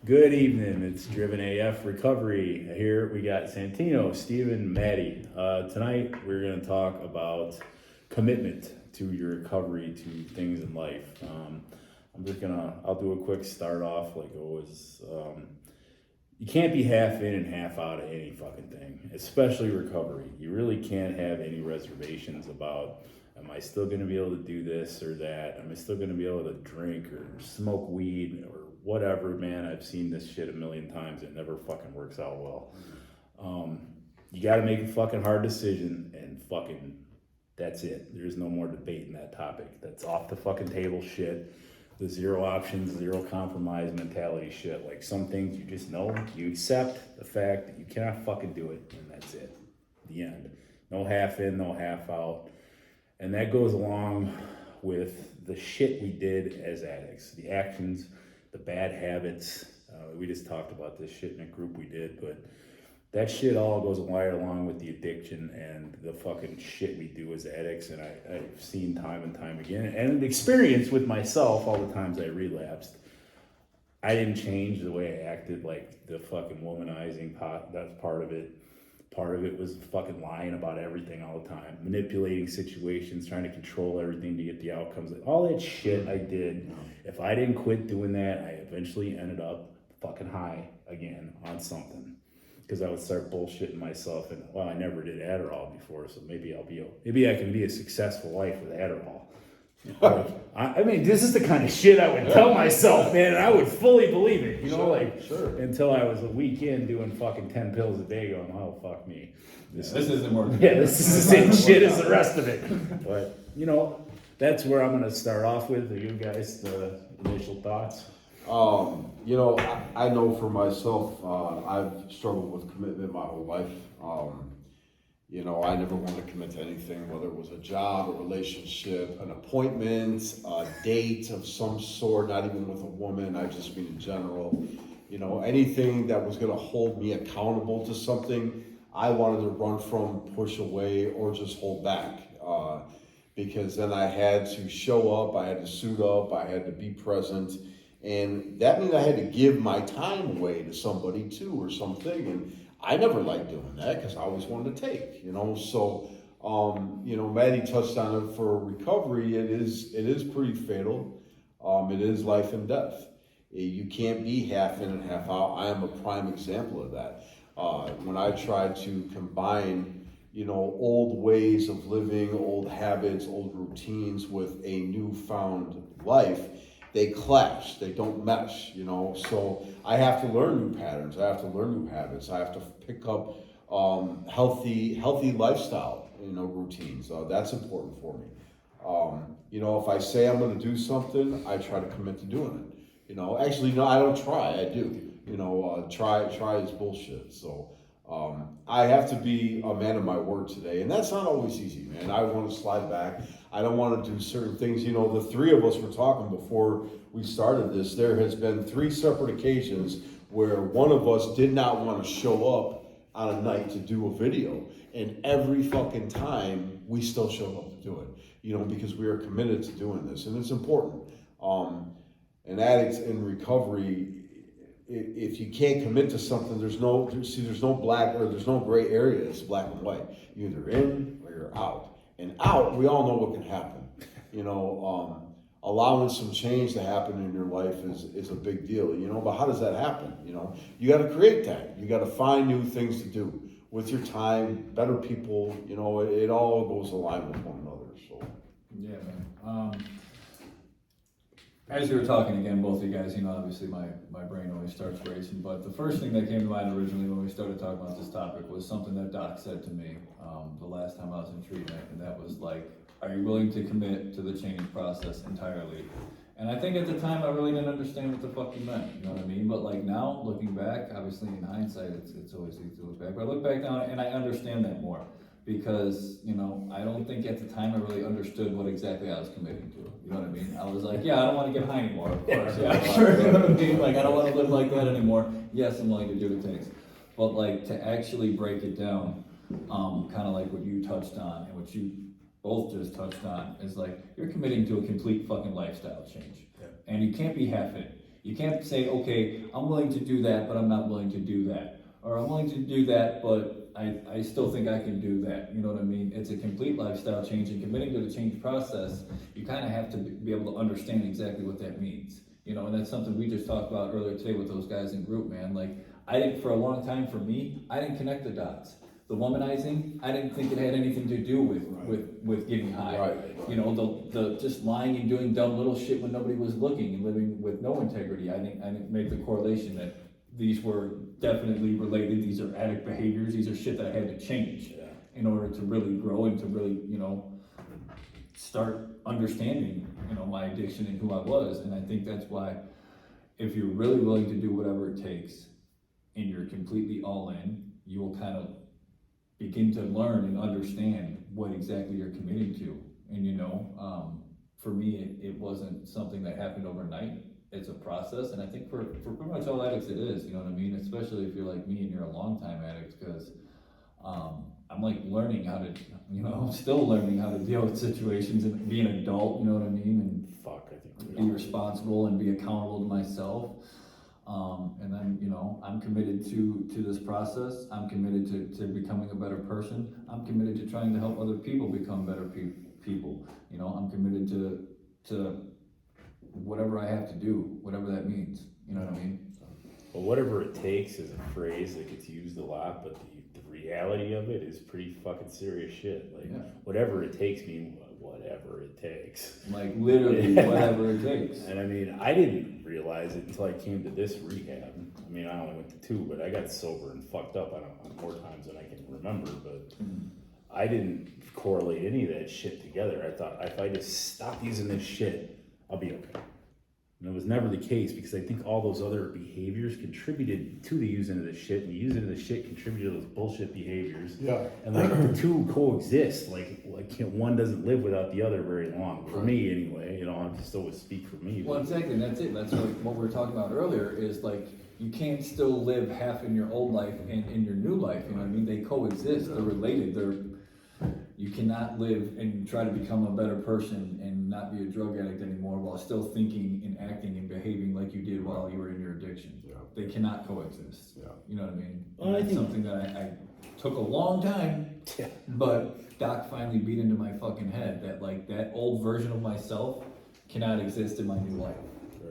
Good evening. It's Driven AF Recovery. Here we got Santino, Steven, Maddie. Tonight we're going to talk about commitment to your recovery to things in life. I'll do a quick start off like always. You can't be half in and half out of any fucking thing, especially recovery. You really can't have any reservations about, am I still going to be able to do this or that? Am I still going to be able to drink or smoke weed or whatever, man? I've seen this shit a million times. It never fucking works out well. You got to make a fucking hard decision and fucking, that's it. There's no more debate in that topic. That's off the fucking table shit. The zero options, zero compromise mentality shit. Like some things you just know, you accept the fact that you cannot fucking do it, and that's it. The end. No half in, no half out. And that goes along with the shit we did as addicts, the actions, the bad habits. We just talked about this shit in a group we did, but that shit all goes right along with the addiction and the fucking shit we do as addicts. And I've seen time and time again, and experience with myself all the times I relapsed. I didn't change the way I acted, like the fucking womanizing pot. That's part of it. Part of it was fucking lying about everything all the time, manipulating situations, trying to control everything to get the outcomes. All that shit I did. If I didn't quit doing that, I eventually ended up fucking high again on something. Because I would start bullshitting myself, and well, I never did Adderall before, so maybe I can be a successful life with Adderall. Like, I mean, this is the kind of shit I would tell myself, man, and I would fully believe it, Sure. until I was a week in doing fucking 10 pills a day going, oh, fuck me. This isn't working. Yeah, this is the same shit as the rest of it. But, that's where I'm going to start off with. You guys, the initial thoughts? I know for myself, I've struggled with commitment my whole life. I never wanted to commit to anything, whether it was a job, a relationship, an appointment, a date of some sort, not even with a woman, I just mean in general. Anything that was going to hold me accountable to something, I wanted to run from, push away, or just hold back. Because then I had to show up, I had to suit up, I had to be present. And that means I had to give my time away to somebody too or something. And I never liked doing that because I always wanted to take, So, Maddie touched on it for recovery. It is pretty fatal. It is life and death. You can't be half in and half out. I am a prime example of that. When I tried to combine, old ways of living, old habits, old routines with a newfound life, they clash, they don't mesh, so I have to learn new patterns, I have to learn new habits, I have to pick up healthy lifestyle, routines. That's important for me. If I say I'm going to do something, I try to commit to doing it. Actually, no, I don't try, I do. Try is bullshit. So I have to be a man of my word today, and that's not always easy, man. I want to slide back. I don't want to do certain things. The three of us were talking before we started this. There has been 3 separate occasions where one of us did not want to show up on a night to do a video, and every fucking time we still show up to do it, because we are committed to doing this, and it's important. An addict in recovery, if you can't commit to something, there's no black or there's no gray area. It's black and white. You're either in or you're out. And out, we all know what can happen. Allowing some change to happen in your life is a big deal. But how does that happen? You got to create that. You got to find new things to do with your time, better people. It all goes aligned with one another. So yeah, man. As you were talking again, both of you guys, obviously my brain always starts racing, but the first thing that came to mind originally when we started talking about this topic was something that Doc said to me the last time I was in treatment, and that was like, are you willing to commit to the change process entirely? And I think at the time I really didn't understand what the fuck he meant, you know what I mean? But like now, looking back, obviously in hindsight, it's always easy to look back, but I look back now and I understand that more. Because, I don't think at the time I really understood what exactly I was committing to. You know what I mean? I was like, yeah, I don't want to get high anymore, of course. Yeah, sure. You know what I mean? Like, I don't want to live like that anymore. Yes, I'm willing to do what it takes. But like, to actually break it down, kind of like what you touched on and what you both just touched on, is like, you're committing to a complete fucking lifestyle change. Yeah. And you can't be half in. You can't say, okay, I'm willing to do that, but I'm not willing to do that. Or I'm willing to do that, but I still think I can do that. You know what I mean? It's a complete lifestyle change, and committing to the change process, you kind of have to be able to understand exactly what that means. You know, and that's something we just talked about earlier today with those guys in group, man. Like, I didn't, for a long time for me, I didn't connect the dots. The womanizing, I didn't think it had anything to do with getting high. Right. You know, the just lying and doing dumb little shit when nobody was looking and living with no integrity. I didn't make the correlation that these were definitely related. These are addict behaviors. These are shit that I had to change in order to really grow and to really, you know, start understanding, you know, my addiction and who I was. And I think that's why, if you're really willing to do whatever it takes and you're completely all in, you will kind of begin to learn and understand what exactly you're committing to. And you know, for me, it wasn't something that happened overnight. It's a process, and I think for pretty much all addicts it is, you know what I mean? Especially if you're like me and you're a long-time addict, because I'm like learning how to, you know, still learning how to deal with situations and be an adult, you know what I mean? And Fuck, I think be responsible and be accountable to myself. And then, you know, I'm committed to this process. I'm committed to becoming a better person. I'm committed to trying to help other people become better people. You know, I'm committed to whatever I have to do, whatever that means. You know what I mean? Well, whatever it takes is a phrase that gets used a lot, but the reality of it is pretty fucking serious shit. Like, whatever it takes means whatever it takes. Like, literally, whatever it takes. And I mean, I didn't realize it until I came to this rehab. I mean, I only went to 2, but I got sober and fucked up on more times than I can remember, but I didn't correlate any of that shit together. I thought, if I just stop using this shit, I'll be okay. And it was never the case, because I think all those other behaviors contributed to the using of the shit, and the using of the shit contributed to those bullshit behaviors. Yeah. And like the two coexist. Like one doesn't live without the other very long. For me, anyway. You know, I'm just always speak for me. Well, exactly, and that's it. That's what we were talking about earlier, is like, you can't still live half in your old life and in your new life, you know what I mean? They coexist, they're related, you cannot live and try to become a better person and not be a drug addict anymore while still thinking and acting and behaving like you did while you were in your addiction. Yeah. They cannot coexist. Yeah. You know what I mean? Well, I That's think- something that I took a long time, but Doc finally beat into my fucking head that like that old version of myself cannot exist in my new life.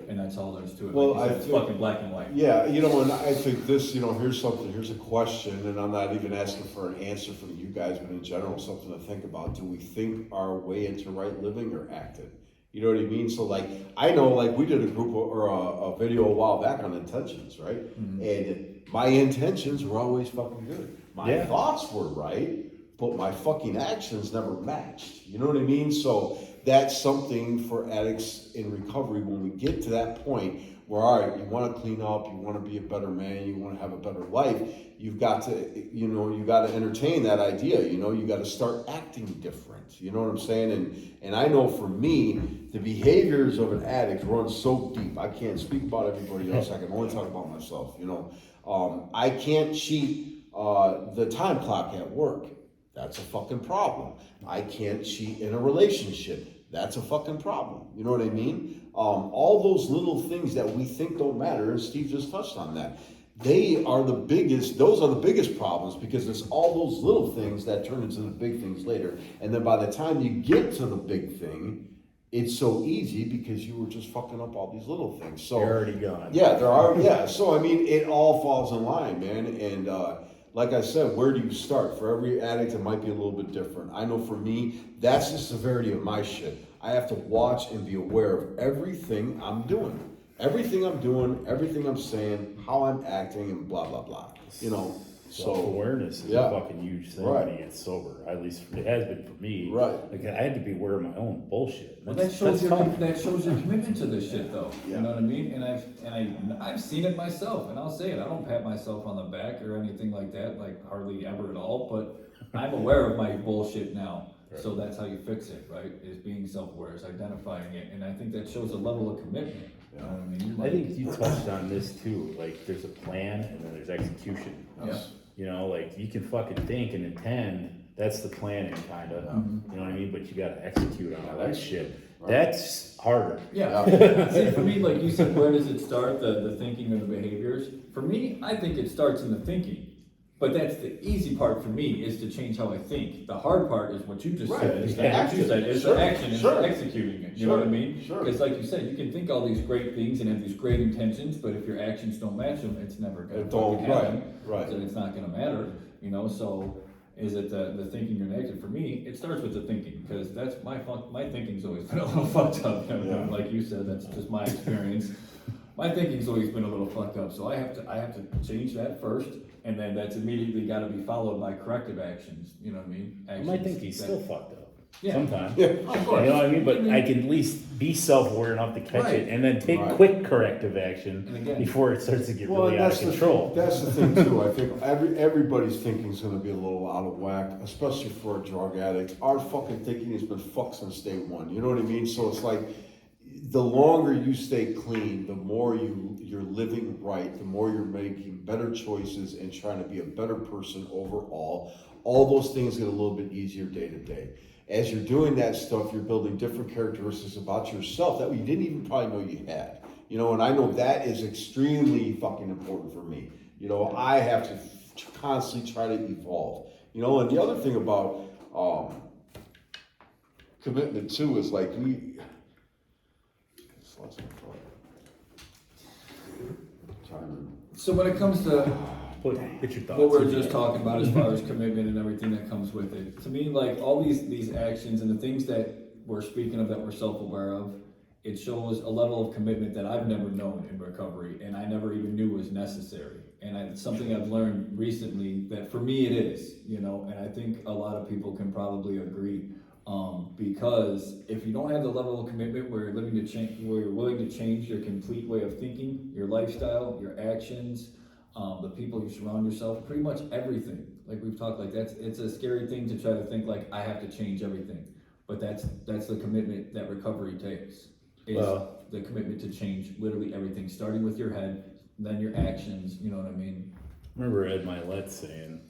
And that's all there is to it. Well, Like you said, I it's think- fucking black and white. Yeah, you know, and I think this, you know, here's a question, and I'm not even asking for an answer from you guys, but in general, something to think about. Do we think our way into right living or acting? You know what I mean? So, like, I know, like, we did a group or a video a while back on intentions, right? And my intentions were always fucking good. My thoughts were right, but my fucking actions never matched. You know what I mean? So that's something for addicts in recovery. When we get to that point where, all right, you want to clean up, you want to be a better man, you want to have a better life, you've got to, you know, you got to entertain that idea. You know, you got to start acting different. You know what I'm saying? And I know for me, the behaviors of an addict run so deep. I can't speak about everybody else. I can only talk about myself. You know, I can't cheat the time clock at work. That's a fucking problem. I can't cheat in a relationship. That's a fucking problem. You know what I mean? All those little things that we think don't matter, and Steve just touched on that. Those are the biggest problems, because it's all those little things that turn into the big things later. And then by the time you get to the big thing, it's so easy because you were just fucking up all these little things. So They're already gone. Yeah, there are. Yeah. So I mean, it all falls in line, man. And like I said, where do you start? For every addict, it might be a little bit different. I know for me, that's the severity of my shit. I have to watch and be aware of everything I'm doing. Everything I'm doing, everything I'm saying, how I'm acting, and blah, blah, blah. You know, so. Self-awareness is a fucking huge thing when you get sober. At least it has been for me. Right. Like, I had to be aware of my own bullshit. Well, that shows your tough. commitment to this shit, though. Yeah. You know what I mean? And I've seen it myself, and I'll say it. I don't pat myself on the back or anything like that, like hardly ever at all. But I'm aware of my bullshit now. Right. So that's how you fix it, right? Is being self-aware, is identifying it, and I think that shows a level of commitment. You know what I mean? I think you touched on this too. Like, there's a plan and then there's execution. Yeah. You know, like, you can fucking think and intend, that's the planning, kind of. Mhm. You know what I mean? But you got to execute on all that shit. Right. That's harder. Yeah. See, for me, like you said, where does it start? The thinking or the behaviors? For me, I think it starts in the thinking. But that's the easy part for me, is to change how I think. The hard part is what you just Right, said. Is it's the the action. action. Is Sure, the action. Is sure. the executing it. You know what I mean? Sure. Because like you said, you can think all these great things and have these great intentions, but if your actions don't match them, it's never going It to don't, happen. right. So it's not going to matter. You know, so is it the thinking or the action? For me, it starts with the thinking, because that's my thinking's always been a little fucked up. Yeah. Like you said, that's just my experience. My thinking's always been a little fucked up, so I have to change that first, and then that's immediately got to be followed by corrective actions. You know what I mean? Actions I think he's that- still fucked up. Yeah. Sometimes. Yeah. Of You course. know what I mean? But I can at least be self-aware enough to catch Right. it and then take Right. quick corrective action And again- before it starts to get Well, really out of control. That's the thing too. I think everybody's thinking is going to be a little out of whack, especially for a drug addict. Our fucking thinking has been fucked since day one. You know what I mean? So it's like, the longer you stay clean, the more you're living right, the more you're making better choices and trying to be a better person overall. All those things get a little bit easier day to day. As you're doing that stuff, you're building different characteristics about yourself that you didn't even probably know you had. You know, and I know that is extremely fucking important for me. You know, I have to constantly try to evolve. You know, and the other thing about commitment too is like So when it comes to Get your thoughts. what we're just talking about as far as commitment and everything that comes with it, to me, like all these actions and the things that we're speaking of that we're self-aware of, it shows a level of commitment that I've never known in recovery, and I never even knew was necessary. And it's something I've learned recently that for me it is, you know, and I think a lot of people can probably agree. Because if you don't have the level of commitment where you're willing to change your complete way of thinking, your lifestyle, your actions, the people you surround yourself, pretty much everything. Like we've talked, like it's a scary thing to try to think like I have to change everything, but that's the commitment that recovery takes. Is the commitment to change literally everything, starting with your head, then your actions. You know what I mean? Remember Ed Milet saying,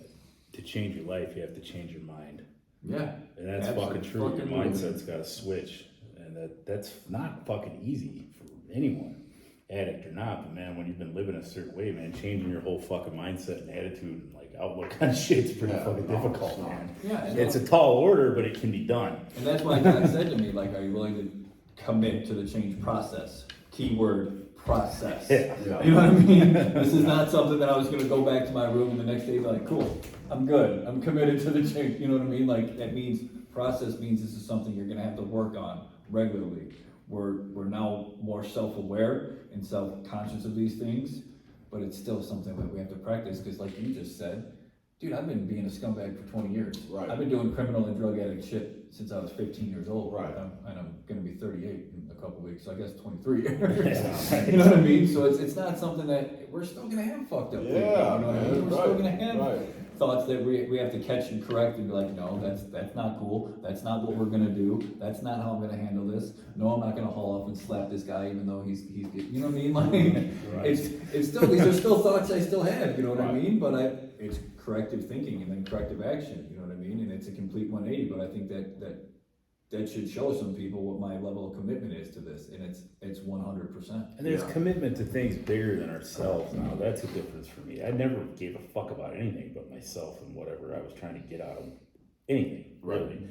to change your life, you have to change your mind. Yeah. And that's fucking true. Your mindset's got to switch. And that's not fucking easy for anyone, addict or not. But man, when you've been living a certain way, man, changing your whole fucking mindset and attitude and like outlook on shit's pretty fucking difficult, man. Yeah. It's a tall order, but it can be done. And that's why God said to me, like, are you willing to commit to the change process? Keyword process. Yeah. You know what I mean? This is not something that I was gonna go back to my room and the next day be like, cool, I'm good. I'm committed to the change. You know what I mean? Like that means process means this is something you're gonna have to work on regularly. We're now more self-aware and self-conscious of these things, but it's still something that we have to practice because like you just said, dude, I've been being a scumbag for 20 years. Right. I've been doing criminal and drug addict shit since I was 15 years old. Right. And I'm gonna be 38 in a couple weeks, so I guess 23 years. Yeah. You know what I mean? So it's not something that we're still gonna have fucked up things. You Yeah, know what I man, mean? We're still gonna have right. thoughts that we have to catch and correct and be like, no, that's not cool. That's not what we're gonna do. That's not how I'm gonna handle this. No, I'm not gonna haul up and slap this guy even though he's you know what I mean? Like it's still these are still thoughts I still have, you know what I mean? But it's corrective thinking and then corrective action, you know what I mean? And it's a complete 180, but I think that should show some people what my level of commitment is to this, and it's 100%. And there's commitment to things bigger than ourselves now. That's a difference for me. I never gave a fuck about anything but myself and whatever I was trying to get out of anything, really.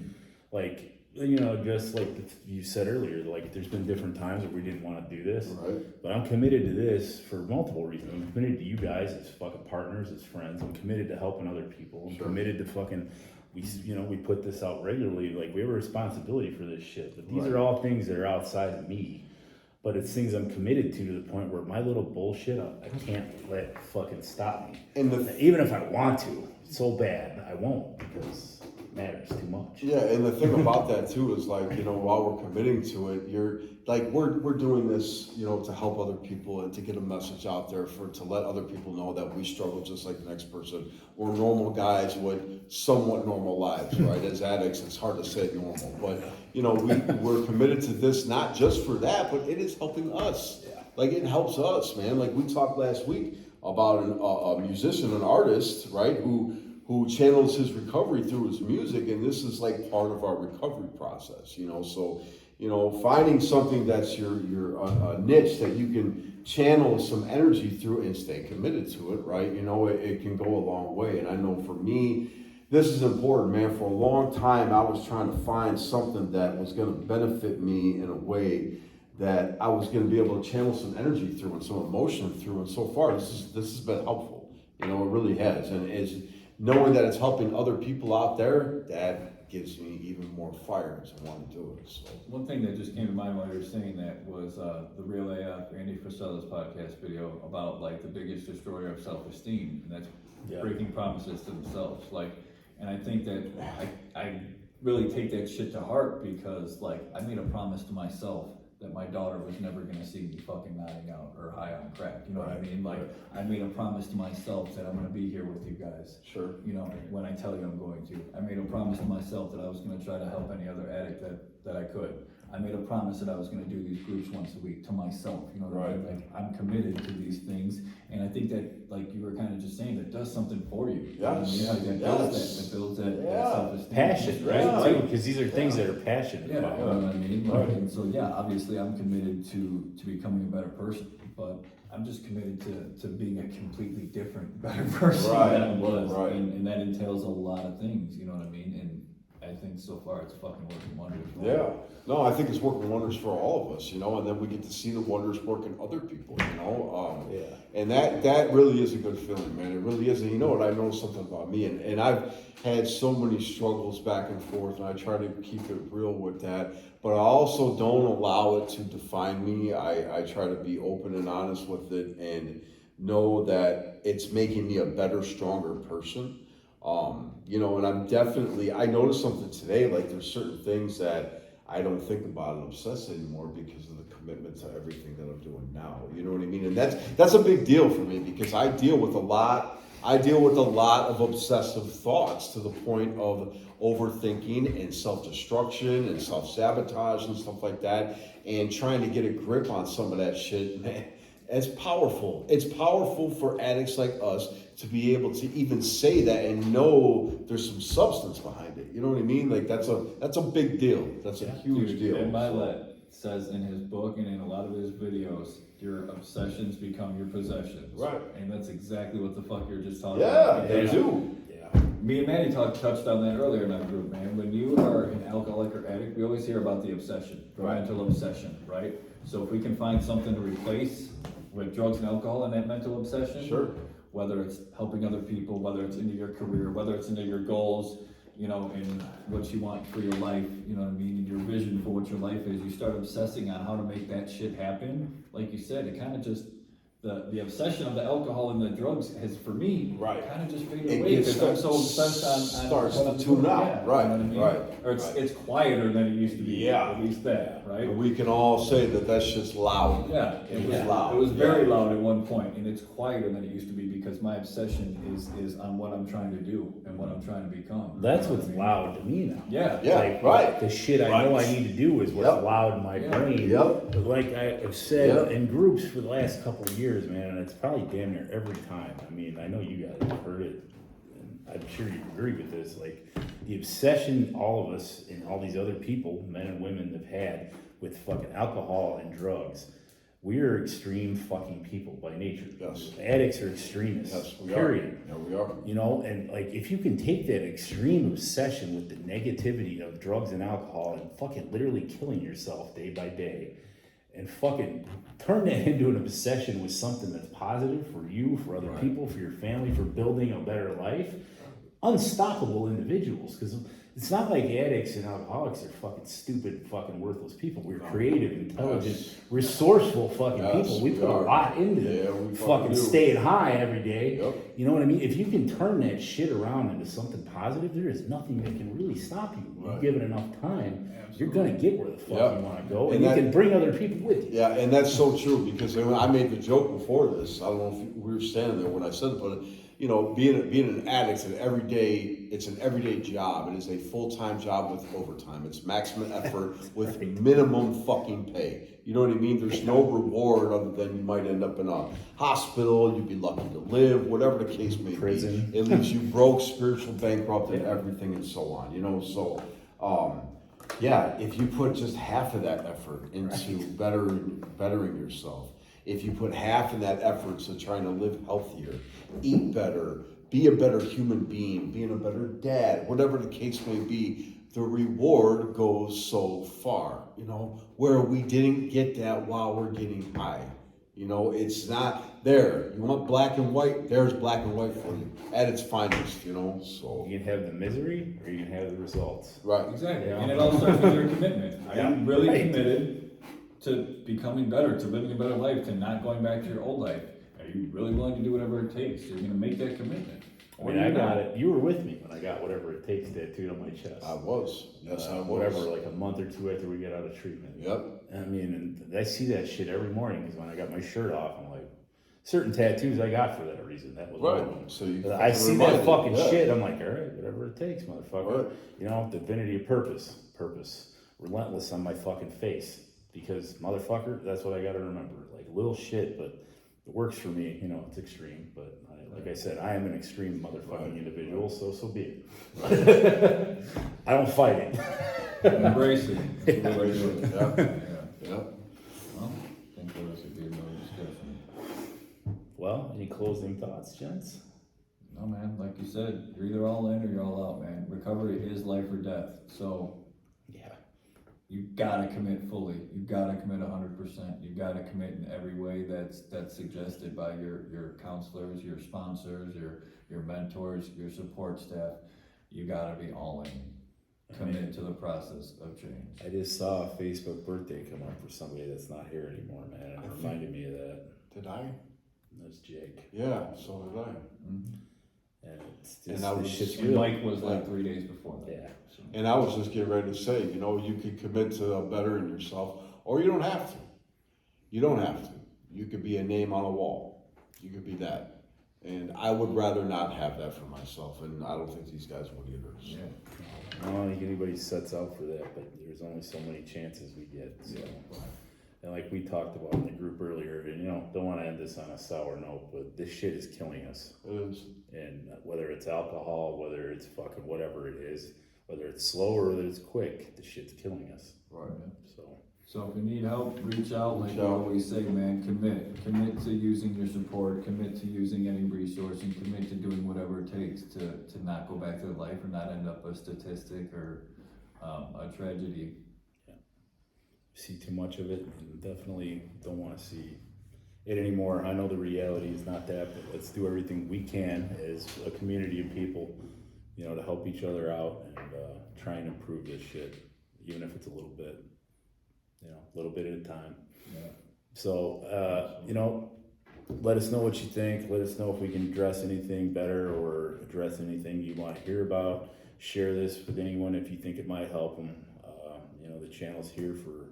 Like, you know, just like you said earlier, like there's been different times where we didn't want to do this. Right. But I'm committed to this for multiple reasons. I'm committed to you guys as fucking partners, as friends. I'm committed to helping other people. I'm committed to fucking, we put this out regularly. Like we have a responsibility for this shit. But these are all things that are outside of me. But it's things I'm committed to the point where my little bullshit, I can't let fucking stop me. And Even if I want to, so bad, I won't because it matters too much. yeah, and the thing about that too is like, you know, while we're committing to it, you're like we're doing this, you know, to help other people and to get a message out there to let other people know that we struggle just like the next person. We're normal guys with somewhat normal lives, right? As addicts, it's hard to say normal, but you know, we're committed to this not just for that, but it is helping us. Yeah. Like it helps us, man. Like we talked last week about a musician, an artist, right, who who channels his recovery through his music, and this is like part of our recovery process, you know. So, you know, finding something that's your niche that you can channel some energy through and stay committed to it, right? You know, it can go a long way. And I know for me, this is important, man. For a long time, I was trying to find something that was going to benefit me in a way that I was going to be able to channel some energy through and some emotion through. And so far, this has been helpful. You know, it really has. And it's knowing that it's helping other people out there, that gives me even more fire to want to do it. So One thing that just came to mind while you were saying that was the Real AF, Andy Frisella's podcast video about like the biggest destroyer of self-esteem, and that's breaking promises to themselves. Like, and I think that I really take that shit to heart because like I made a promise to myself that my daughter was never gonna see me fucking nodding out or high on crack. You know what I mean? Like I made a promise to myself that I'm gonna be here with you guys. sure. You know, when I tell you I'm going to. I made a promise to myself that I was gonna try to help any other addict that I could. I made a promise that I was gonna do these groups once a week to myself, you know what I mean? Like, I'm committed to these things, and I think that, like you were kind of just saying, that does something for you. You know what I mean? Like, that builds that self-esteem. Passion, right? Yeah. Too, because these are things that are passionate Yeah, about. you know what I mean? Like, and so, yeah, obviously I'm committed to becoming a better person, but I'm just committed to being a completely different, better person than I was. Right. And that entails a lot of things, you know what I mean? And I think so far it's fucking working wonders. Yeah. No, I think it's working wonders for all of us, you know, and then we get to see the wonders work in other people, you know. And that really is a good feeling, man. It really is. And you know what? I know something about me, and I've had so many struggles back and forth, and I try to keep it real with that. But I also don't allow it to define me. I try to be open and honest with it and know that it's making me a better, stronger person. You know, and I noticed something today, like there's certain things that I don't think about and obsess anymore because of the commitment to everything that I'm doing now. You know what I mean? And that's a big deal for me because I deal with a lot of obsessive thoughts to the point of overthinking and self-destruction and self-sabotage and stuff like that, and trying to get a grip on some of that shit, man. It's powerful. It's powerful for addicts like us to be able to even say that and know there's some substance behind it. You know what I mean? Like that's a big deal. That's a huge deal. Ben Milet says in his book and in a lot of his videos, your obsessions become your possessions. Right. And that's exactly what the fuck you're just talking about. Yeah, they do. Me and Manny touched on that earlier in our group, man. When you are an alcoholic or addict, we always hear about the obsession, the mental obsession, right? So if we can find something to replace with drugs and alcohol and that mental obsession, Sure. Whether it's helping other people, whether it's into your career, whether it's into your goals, you know, and what you want for your life, you know what I mean, and your vision for what your life is, you start obsessing on how to make that shit happen. Like you said, it kind of just, the obsession of the alcohol and the drugs has, for me, kind of just faded away because I'm so obsessed on starts what I'm to tune doing. out. Yeah, Right, you know what I mean? right, Or it's quieter than it used to be. Yeah. At least that, right? And we can all say that that's just loud. Yeah, It was loud. It was very loud at one point, and it's quieter than it used to be because my obsession is on what I'm trying to do and what I'm trying to become. That's You know what's what I mean? loud to me now. Yeah. Yeah, Like, right. The shit I know I need to do is what's Yep. loud in my brain. Yep. But like I've said Yep. in groups for the last couple of years, man, and it's probably damn near every time. I mean, I know you guys have heard it, and I'm sure you agree with this. Like the obsession all of us and all these other people, men and women, have had with fucking alcohol and drugs. We are extreme fucking people by nature. Yes. Addicts are extremists. Yes, we period. are. Yeah, we are. You know, and like if you can take that extreme obsession with the negativity of drugs and alcohol and fucking literally killing yourself day by day and fucking turn that into an obsession with something that's positive for you, for other people, for your family, for building a better life, unstoppable individuals. Because it's not like addicts and alcoholics are fucking stupid, fucking worthless people. We're creative, intelligent, resourceful fucking people. We put a lot into we fucking staying high every day. Yep. You know what I mean? If you can turn that shit around into something positive, there is nothing that can really stop you. You give it enough time, you're gonna get where the fuck you want to go, and you can bring other people with you. Yeah, and that's so true because I made the joke before this. I don't know if we were standing there when I said it, but you know, being an addict, it's an everyday job. It is a full-time job with overtime. It's maximum effort with minimum fucking pay. You know what I mean? There's no reward other than you might end up in a hospital, you'd be lucky to live, whatever the case may Prison. be. It leaves you broke, spiritual bankrupt, and everything and so on, you know? So, yeah, if you put just half of that effort into bettering yourself, if you put half of that effort to trying to live healthier, eat better, be a better human being, being a better dad, whatever the case may be, the reward goes so far, you know, where we didn't get that while we're getting high. You know, it's not there. You want black and white, there's black and white for you at its finest, you know, so. You can have the misery or you can have the results. Right. Exactly, Yeah. and it all starts with your commitment. Are Yeah. you really Right. committed to becoming better, to living a better life, to not going back to your old life? Are you really willing to do whatever it takes? You're gonna make that commitment. I mean, I got it. You were with me when I got whatever it takes tattooed on my chest. I was. Yes, I was. Whatever, like a month or two after we get out of treatment. Yep. I mean, and I see that shit every morning because when I got my shirt off, I'm like, certain tattoos I got for that reason. That was one of them. Right. So you. I see that reminded, fucking yeah. shit. I'm like, all right, whatever it takes, motherfucker. Right. You know, divinity of purpose, relentless on my fucking face. Because motherfucker, that's what I gotta remember. Like little shit, but it works for me. You know, it's extreme, but like I said, I am an extreme motherfucking individual, so be it. I don't fight it. Embrace it. Embrace it, yeah. Yeah. Yep. Well, I think there was a good no discussion. Well, any closing thoughts, gents? No, man, like you said, you're either all in or you're all out, man. Recovery is life or death. So Yeah. you gotta commit fully. You gotta commit 100%. You gotta commit in every way that's suggested by your counselors, your sponsors, your mentors, your support staff. You gotta be all in. Commit to the process of change. I just saw a Facebook birthday come up for somebody that's not here anymore, man. It reminded me of that. Did I? That's Jake. Yeah, so did I. And it's just, And I was- this shit's And real. Mike was like 3 days before that. Yeah. So. And I was just getting ready to say, you know, you could commit to bettering yourself, or you don't have to. You don't have to. You could be a name on a wall. You could be that. And I would rather not have that for myself, and I don't think these guys would either. So. Yeah. I don't think anybody sets out for that, but there's only so many chances we get. So. And like we talked about in the group earlier, and you know, don't want to end this on a sour note, but this shit is killing us. It is. And whether it's alcohol, whether it's fucking whatever it is, whether it's slow or whether it's quick, the shit's killing us. Right. So if you need help, reach out. Like Reach we out. always say, man, commit to using your support, commit to using any resource, and commit to doing whatever it takes to not go back to life or not end up a statistic or a tragedy. See too much of it and definitely don't want to see it anymore. I know the reality is not that, but let's do everything we can as a community of people, you know, to help each other out and try and improve this shit, even if it's a little bit, you know, a little bit at a time. Yeah. So, you know, let us know what you think. Let us know if we can address anything better or address anything you want to hear about. Share this with anyone if you think it might help them. You know, the channel's here for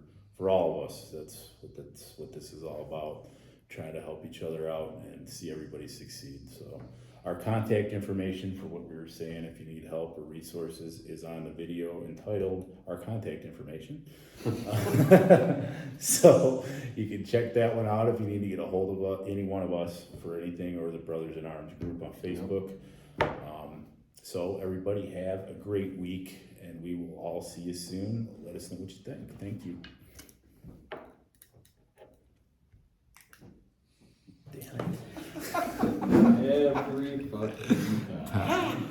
all of us. That's what this is all about. Trying to help each other out and see everybody succeed. So our contact information for what we were saying, if you need help or resources, is on the video entitled Our Contact Information. So you can check that one out if you need to get a hold of any one of us for anything, or the Brothers in Arms group on Facebook. So everybody have a great week, and we will all see you soon. Let us know what you think. Thank you. Damn it. Every fucking time.